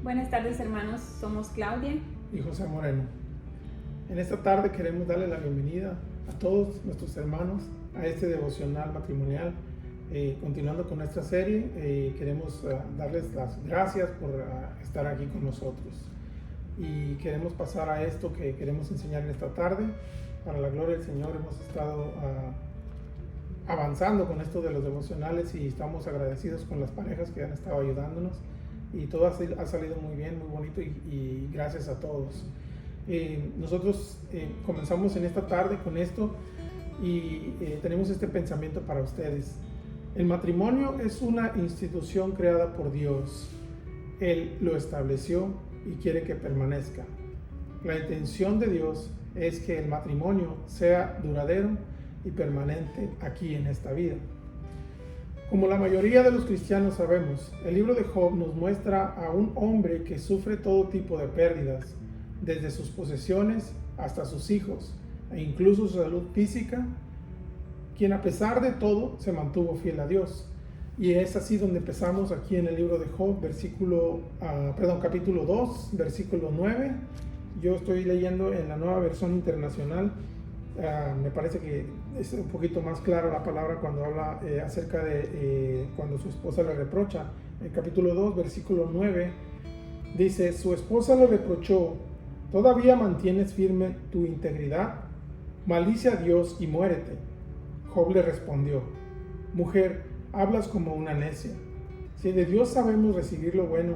Buenas tardes, hermanos, somos Claudia y José Moreno. En esta tarde queremos darle la bienvenida a todos nuestros hermanos a este devocional matrimonial. Continuando con nuestra serie, queremos darles las gracias por estar aquí con nosotros. Y queremos pasar a esto que queremos enseñar en esta tarde. Para la gloria del Señor hemos estado avanzando con esto de los devocionales y estamos agradecidos con las parejas que han estado ayudándonos. Y todo ha salido muy bien, muy bonito y gracias a todos. Nosotros comenzamos en esta tarde con esto y tenemos este pensamiento para ustedes. El matrimonio es una institución creada por Dios. Él lo estableció y quiere que permanezca. La intención de Dios es que el matrimonio sea duradero y permanente aquí en esta vida. Como la mayoría de los cristianos sabemos, el libro de Job nos muestra a un hombre que sufre todo tipo de pérdidas, desde sus posesiones hasta sus hijos, e incluso su salud física, quien a pesar de todo se mantuvo fiel a Dios. Y es así donde empezamos aquí en el libro de Job, capítulo 2, versículo 9. Yo estoy leyendo en la Nueva Versión Internacional. Me parece que es un poquito más clara la palabra cuando habla acerca de cuando su esposa le reprocha. El capítulo 2, versículo 9, dice: su esposa le reprochó: ¿todavía mantienes firme tu integridad? Maldice a Dios y muérete. Job le respondió: mujer, hablas como una necia. Si de Dios sabemos recibir lo bueno,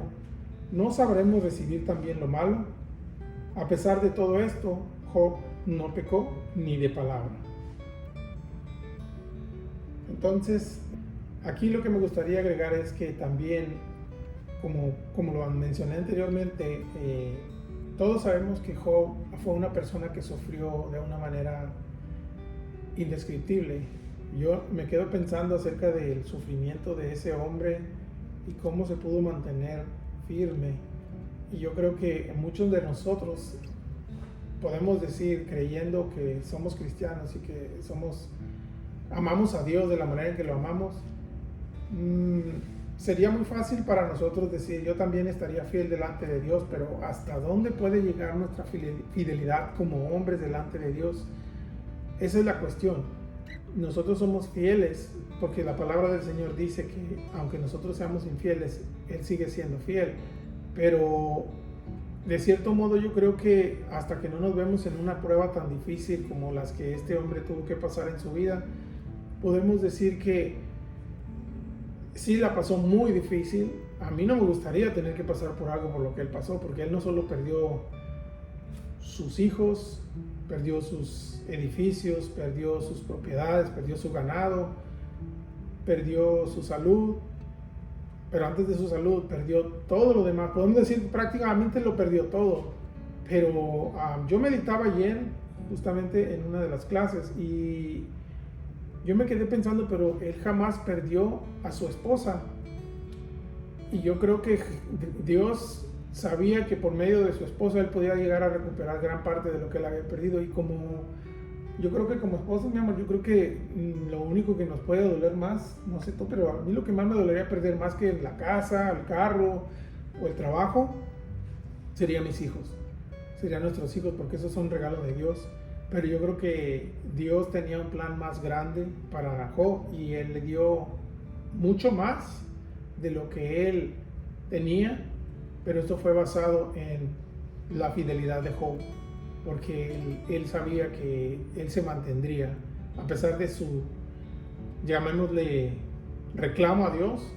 ¿no sabremos recibir también lo malo? A pesar de todo esto, Job no pecó ni de palabra. Entonces, aquí lo que me gustaría agregar es que también, como lo mencioné anteriormente, todos sabemos que Job fue una persona que sufrió de una manera indescriptible. Yo me quedo pensando acerca del sufrimiento de ese hombre y cómo se pudo mantener firme. Y yo creo que muchos de nosotros podemos decir, creyendo que somos cristianos y que amamos a Dios de la manera en que lo amamos, sería muy fácil para nosotros decir: yo también estaría fiel delante de Dios, pero ¿hasta dónde puede llegar nuestra fidelidad como hombres delante de Dios? Esa es la cuestión. Nosotros somos fieles porque la palabra del Señor dice que aunque nosotros seamos infieles, Él sigue siendo fiel, pero de cierto modo yo creo que hasta que no nos vemos en una prueba tan difícil como las que este hombre tuvo que pasar en su vida, podemos decir que sí la pasó muy difícil. A mí no me gustaría tener que pasar por algo por lo que él pasó, porque él no solo perdió sus hijos, perdió sus edificios, perdió sus propiedades, perdió su ganado, perdió su salud, pero antes de su salud perdió todo lo demás. Podemos decir prácticamente lo perdió todo. Pero yo meditaba ayer justamente en una de las clases y yo me quedé pensando, pero él jamás perdió a su esposa. Y yo creo que Dios sabía que por medio de su esposa él podía llegar a recuperar gran parte de lo que él había perdido. Y yo creo que como esposa, mi amor, yo creo que lo único que nos puede doler más, no sé tú, pero a mí lo que más me dolería perder más que la casa, el carro o el trabajo, serían mis hijos, serían nuestros hijos, porque esos son regalos de Dios. Pero yo creo que Dios tenía un plan más grande para Job y Él le dio mucho más de lo que él tenía, pero esto fue basado en la fidelidad de Job, porque él sabía que él se mantendría a pesar de su, llamémosle, reclamo a Dios.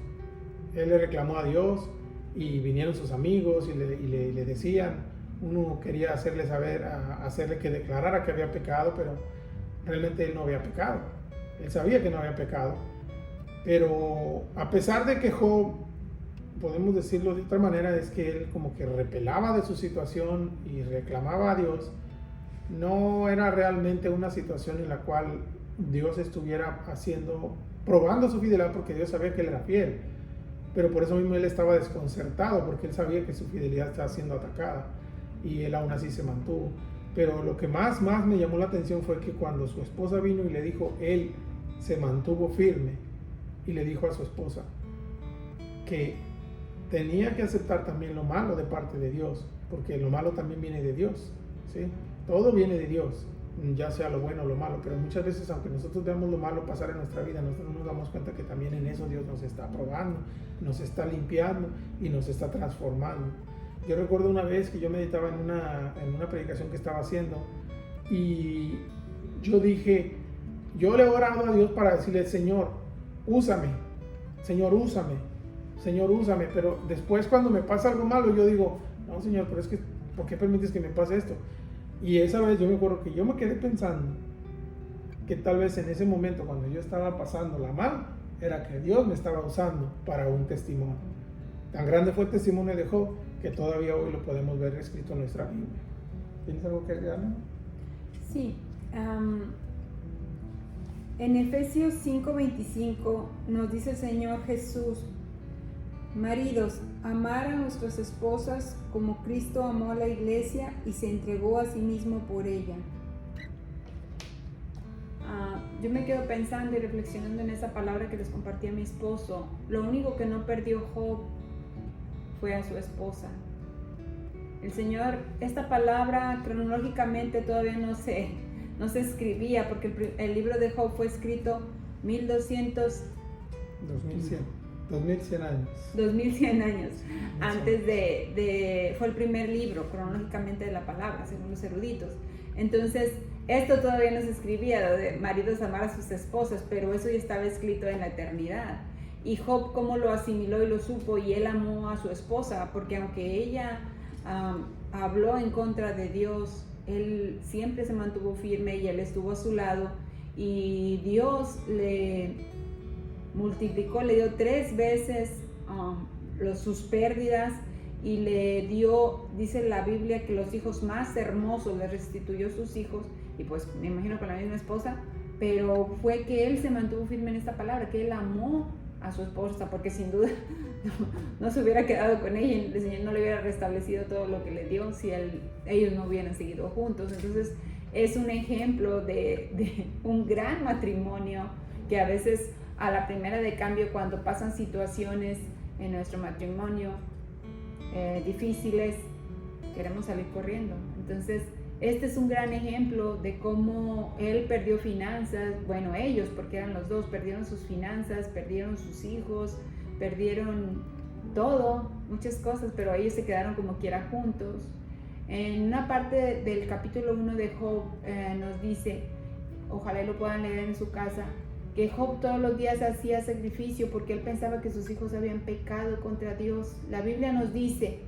Él le reclamó a Dios y vinieron sus amigos y le decían, uno quería hacerle saber, hacerle que declarara que había pecado, pero realmente él no había pecado. Él sabía que no había pecado, pero a pesar de que Job, podemos decirlo de otra manera, es que él como que repelaba de su situación y reclamaba a Dios, no era realmente una situación en la cual Dios estuviera probando su fidelidad, porque Dios sabía que él era fiel, pero por eso mismo él estaba desconcertado, porque él sabía que su fidelidad estaba siendo atacada y él aún así se mantuvo. Pero lo que más me llamó la atención fue que cuando su esposa vino y le dijo, él se mantuvo firme y le dijo a su esposa que tenía que aceptar también lo malo de parte de Dios, porque lo malo también viene de Dios, ¿sí? Todo viene de Dios, ya sea lo bueno o lo malo, pero muchas veces, aunque nosotros veamos lo malo pasar en nuestra vida, nosotros nos damos cuenta que también en eso Dios nos está probando, nos está limpiando y nos está transformando. Yo recuerdo una vez que yo meditaba en una predicación que estaba haciendo y yo dije, yo le he orado a Dios para decirle, Señor, úsame, Señor, úsame, Señor, úsame, pero después cuando me pasa algo malo, yo digo, no, Señor, pero es que, ¿por qué permites que me pase esto? Y esa vez yo me acuerdo que yo me quedé pensando que tal vez en ese momento, cuando yo estaba pasándola mal, era que Dios me estaba usando para un testimonio. Tan grande fue el testimonio de Job que todavía hoy lo podemos ver escrito en nuestra Biblia. ¿Tienes algo que agregar? Sí. En Efesios 5:25 nos dice el Señor Jesús: maridos, amar a nuestras esposas como Cristo amó a la iglesia y se entregó a sí mismo por ella. Yo me quedo pensando y reflexionando en esa palabra que les compartí a mi esposo. Lo único que no perdió Job fue a su esposa. El Señor, esta palabra cronológicamente todavía no se escribía, porque el libro de Job fue escrito 2100 años. 2100 años antes fue el primer libro cronológicamente de la palabra, según los eruditos. Entonces, esto todavía no se escribía, de maridos amar a sus esposas, pero eso ya estaba escrito en la eternidad. Y Job, cómo lo asimiló y lo supo, y él amó a su esposa, porque aunque ella habló en contra de Dios, él siempre se mantuvo firme y él estuvo a su lado, y Dios le multiplicó, le dio 3 veces sus pérdidas, y le dio, dice la Biblia, que los hijos más hermosos, le restituyó sus hijos, y pues me imagino con la misma esposa, pero fue que él se mantuvo firme en esta palabra, que él amó a su esposa, porque sin duda no se hubiera quedado con ella, el Señor no le hubiera restablecido todo lo que le dio si ellos no hubieran seguido juntos. Entonces es un ejemplo de un gran matrimonio, que a veces a la primera de cambio, cuando pasan situaciones en nuestro matrimonio difíciles, queremos salir corriendo. Entonces este es un gran ejemplo de cómo él perdió finanzas, bueno, ellos, porque eran los dos, perdieron sus finanzas, perdieron sus hijos, perdieron todo, muchas cosas, pero ellos se quedaron como quiera juntos. En una parte del capítulo 1 de Job nos dice, ojalá lo puedan leer en su casa, que Job todos los días hacía sacrificio porque él pensaba que sus hijos habían pecado contra Dios. La Biblia nos dice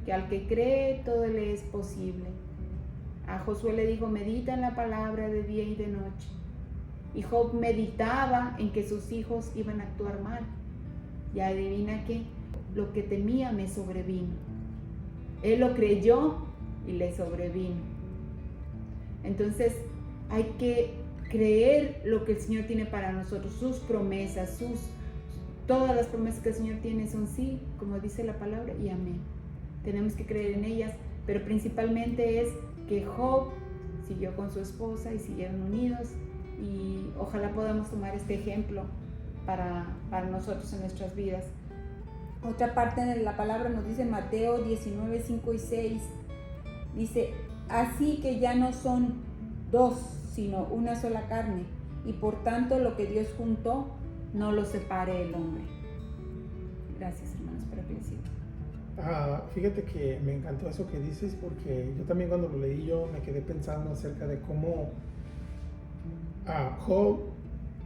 que al que cree todo le es posible. A Josué le dijo, medita en la palabra de día y de noche. Y Job meditaba en que sus hijos iban a actuar mal. Y adivina qué, lo que temía me sobrevino. Él lo creyó y le sobrevino. Entonces hay que creer lo que el Señor tiene para nosotros, sus promesas, todas las promesas que el Señor tiene son sí, como dice la palabra, y amén. Tenemos que creer en ellas, pero principalmente es que Job siguió con su esposa y siguieron unidos, y ojalá podamos tomar este ejemplo para nosotros en nuestras vidas. Otra parte de la palabra nos dice Mateo 19, 5 y 6, dice, así que ya no son 2, sino una sola carne, y por tanto lo que Dios juntó, no lo separe el hombre. Gracias, hermanos, espero que les sirva. Fíjate que me encantó eso que dices, porque yo también cuando lo leí yo me quedé pensando acerca de cómo Job,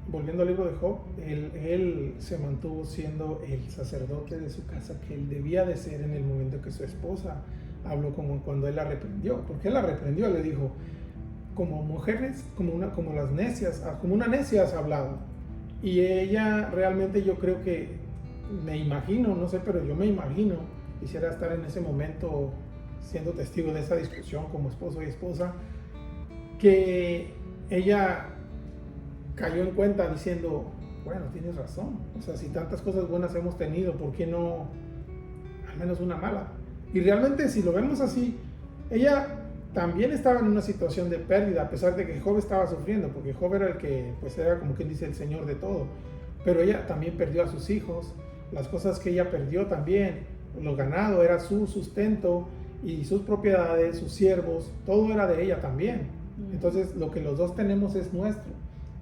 volviendo al libro de Job, él se mantuvo siendo el sacerdote de su casa que él debía de ser en el momento que su esposa habló, como cuando él la reprendió, porque él la reprendió, le dijo, como mujeres, como las necias, como una necia has hablado. Y ella realmente, yo creo que, me imagino, no sé, pero yo me imagino, quisiera estar en ese momento siendo testigo de esa discusión como esposo y esposa, que ella cayó en cuenta diciendo, bueno, tienes razón, o sea, si tantas cosas buenas hemos tenido, ¿por qué no al menos una mala? Y realmente, si lo vemos así, ella también estaba en una situación de pérdida, a pesar de que Job estaba sufriendo, porque Job era el que, pues era como quien dice, el señor de todo, pero ella también perdió a sus hijos, las cosas que ella perdió también, los ganados, era su sustento y sus propiedades, sus siervos, todo era de ella también. Entonces lo que los dos tenemos es nuestro.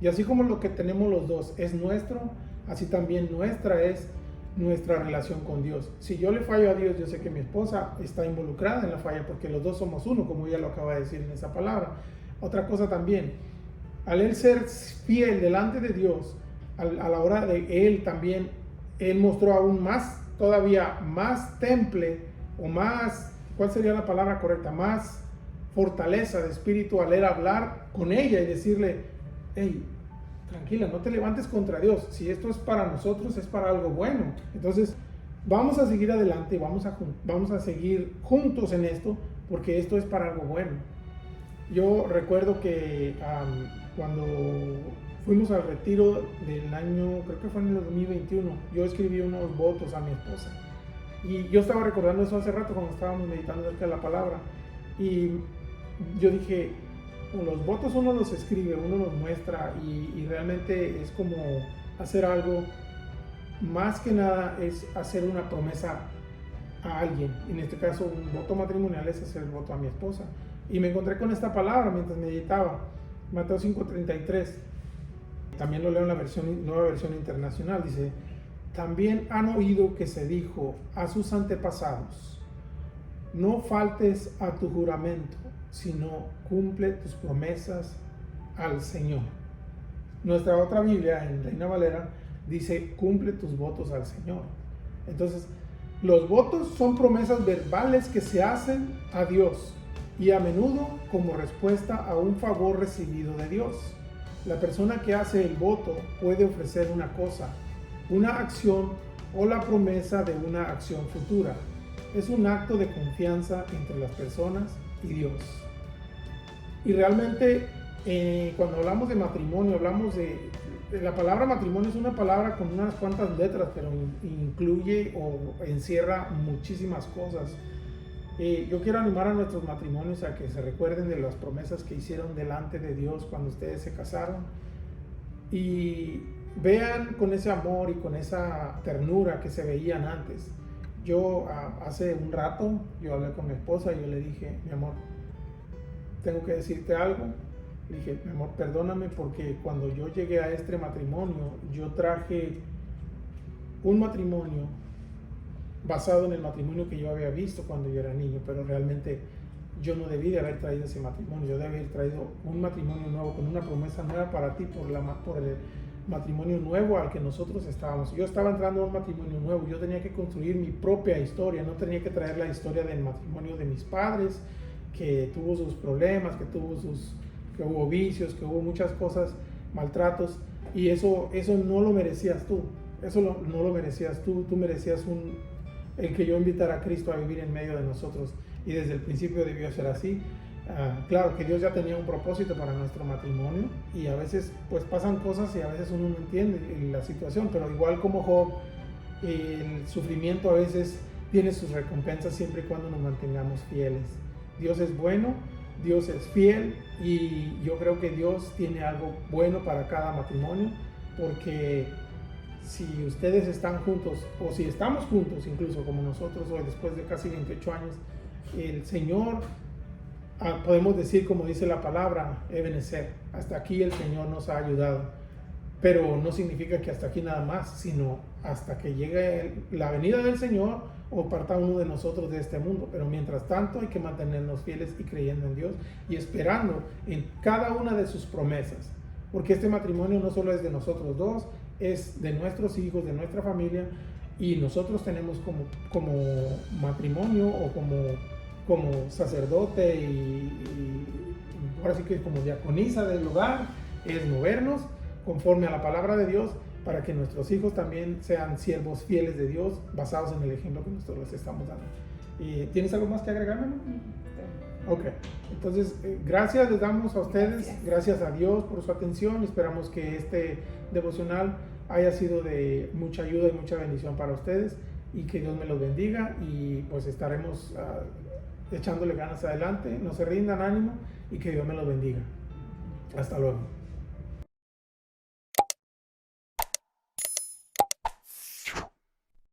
Y así como lo que tenemos los dos es nuestro, así también nuestra es nuestra relación con Dios. Si yo le fallo a Dios, yo sé que mi esposa está involucrada en la falla porque los dos somos uno, como ella lo acaba de decir en esa palabra. Otra cosa también, al él ser fiel delante de Dios, a la hora de él también, él mostró aún más, todavía más temple o más, ¿cuál sería la palabra correcta? Más fortaleza de espíritu al él hablar con ella y decirle, hey, tranquila, no te levantes contra Dios. Si esto es para nosotros, es para algo bueno. Entonces, vamos a seguir adelante, vamos a seguir juntos en esto, porque esto es para algo bueno. Yo recuerdo que cuando fuimos al retiro del año, creo que fue en el 2021, yo escribí unos votos a mi esposa. Y yo estaba recordando eso hace rato cuando estábamos meditando acerca de la palabra. Y yo dije, los votos uno los escribe, uno los muestra y realmente es como hacer algo, más que nada es hacer una promesa a alguien. En este caso un voto matrimonial es hacer el voto a mi esposa. Y me encontré con esta palabra mientras meditaba, Mateo 5:33. También lo leo en la nueva versión internacional. Dice, también han oído que se dijo a sus antepasados, no faltes a tu juramento, sino cumple tus promesas al Señor. Nuestra otra Biblia, en Reina Valera, dice, cumple tus votos al Señor. Entonces, los votos son promesas verbales que se hacen a Dios y a menudo como respuesta a un favor recibido de Dios. La persona que hace el voto puede ofrecer una cosa, una acción o la promesa de una acción futura. Es un acto de confianza entre las personas y Dios. Y realmente cuando hablamos de matrimonio, hablamos de la palabra matrimonio es una palabra con unas cuantas letras, pero incluye o encierra muchísimas cosas. Yo quiero animar a nuestros matrimonios a que se recuerden de las promesas que hicieron delante de Dios cuando ustedes se casaron y vean con ese amor y con esa ternura que se veían antes. Yo hace un rato, yo hablé con mi esposa y yo le dije, mi amor, tengo que decirte algo. Le dije, mi amor, perdóname porque cuando yo llegué a este matrimonio, yo traje un matrimonio basado en el matrimonio que yo había visto cuando yo era niño, pero realmente yo no debí de haber traído ese matrimonio. Yo debí haber traído un matrimonio nuevo, con una promesa nueva para ti por el matrimonio nuevo al que nosotros estábamos. Yo estaba entrando a un matrimonio nuevo, yo tenía que construir mi propia historia, no tenía que traer la historia del matrimonio de mis padres, que tuvo sus problemas, que hubo vicios, que hubo muchas cosas, maltratos, y eso no lo merecías tú, no lo merecías tú merecías el que yo invitara a Cristo a vivir en medio de nosotros, y desde el principio debió ser así. Claro que Dios ya tenía un propósito para nuestro matrimonio, y a veces pues pasan cosas y a veces uno no entiende la situación, pero igual como Job, el sufrimiento a veces tiene sus recompensas siempre y cuando nos mantengamos fieles. Dios es bueno, Dios es fiel, y yo creo que Dios tiene algo bueno para cada matrimonio, porque si ustedes están juntos, o si estamos juntos incluso como nosotros hoy, después de casi 28 años, el Señor, podemos decir como dice la palabra, Ebenezer, hasta aquí el Señor nos ha ayudado, pero no significa que hasta aquí nada más, sino hasta que llegue la venida del Señor o parta uno de nosotros de este mundo. Pero mientras tanto hay que mantenernos fieles y creyendo en Dios y esperando en cada una de sus promesas, porque este matrimonio no solo es de nosotros dos, es de nuestros hijos, de nuestra familia, y nosotros tenemos como matrimonio o como sacerdote y ahora sí que como diaconisa del hogar, es movernos conforme a la palabra de Dios para que nuestros hijos también sean siervos fieles de Dios, basados en el ejemplo que nosotros les estamos dando. ¿Tienes algo más que agregarme? Ok, entonces gracias les damos a ustedes, gracias a Dios por su atención. Esperamos que este devocional haya sido de mucha ayuda y mucha bendición para ustedes, y que Dios me los bendiga, y pues estaremos echándole ganas adelante. No se rindan, ánimo, y que Dios me los bendiga. Hasta luego.